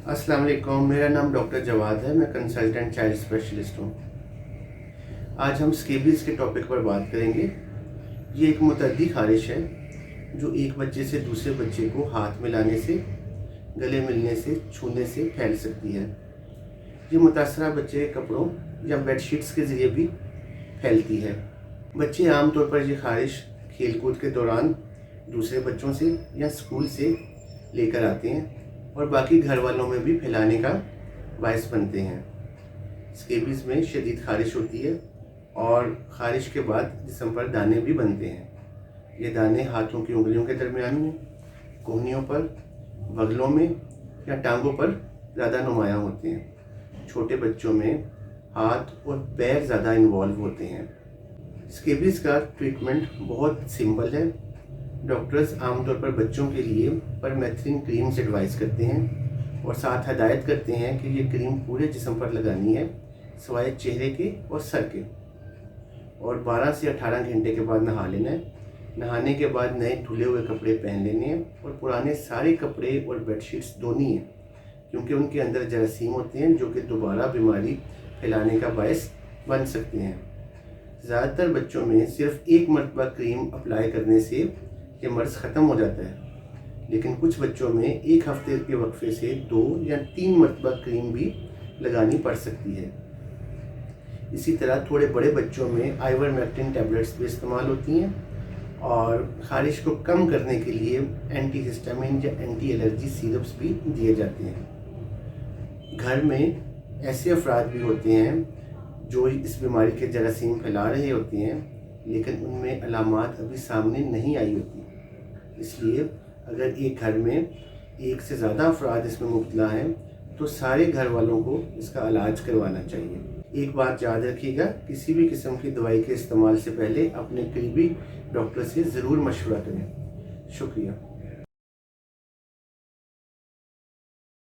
अस्सलाम वालेकुम, मेरा नाम डॉक्टर जवाद है। मैं कंसल्टेंट चाइल्ड स्पेशलिस्ट हूँ। आज हम स्केबीज़ के टॉपिक पर बात करेंगे। ये एक मुतअद्दी ख़ारिश है जो एक बच्चे से दूसरे बच्चे को हाथ मिलाने से, गले मिलने से, छूने से फैल सकती है। ये मुतासरा बच्चे के कपड़ों या बेडशीट्स के ज़रिए भी फैलती है। बच्चे आमतौर पर ये ख़ारिश खेल कूद के दौरान दूसरे बच्चों से या स्कूल से लेकर आते हैं और बाकी घर वालों में भी फैलाने का बायस बनते हैं। स्केबीज़ में शदीद ख़ारिश होती है और ख़ारिश के बाद जिस्म पर दाने भी बनते हैं। ये दाने हाथों की उंगलियों के दरमियान में, कोहनियों पर, बगलों में या टांगों पर ज़्यादा नुमायाँ होते हैं। छोटे बच्चों में हाथ और पैर ज़्यादा इन्वॉल्व होते हैं। स्केबीज़ का ट्रीटमेंट बहुत सिंपल है। डॉक्टर्स आमतौर पर बच्चों के लिए परमेथ्रिन क्रीम्स एडवाइस करते हैं और साथ हदायत करते हैं कि ये क्रीम पूरे जिस्म पर लगानी है सिवाय चेहरे के और सर के, और 12 से 18 घंटे के बाद नहा लेना है। नहाने के बाद नए धुले हुए कपड़े पहन लेने हैं और पुराने सारे कपड़े और बेडशीट्स धोनी हैं, क्योंकि उनके अंदर जरासीम होते हैं जो कि दोबारा बीमारी फैलाने का बायस बन सकते हैं। ज़्यादातर बच्चों में सिर्फ एक मरतबा क्रीम अप्लाई करने से ये मर्ज़ ख़त्म हो जाता है, लेकिन कुछ बच्चों में एक हफ्ते के वक्फे से 2 या 3 मरतबा क्रीम भी लगानी पड़ सकती है। इसी तरह थोड़े बड़े बच्चों में आइवरमेक्टिन टैबलेट्स भी इस्तेमाल होती हैं और ख़ारिश को कम करने के लिए एंटी हिस्टामिन या एंटी एलर्जी सिरप्स भी दिए जाते हैं। घर में ऐसे अफराद भी होते हैं जो इस बीमारी के जरासीम फैला रहे होते हैं, लेकिन उनमें अलामात अभी सामने नहीं आई होती। इसलिए अगर एक घर में एक से ज़्यादा अफराद इसमें मुब्तला हैं तो सारे घर वालों को इसका इलाज करवाना चाहिए। एक बात याद रखिएगा, किसी भी किस्म की दवाई के इस्तेमाल से पहले अपने करीबी डॉक्टर से ज़रूर मशवरा करें। शुक्रिया।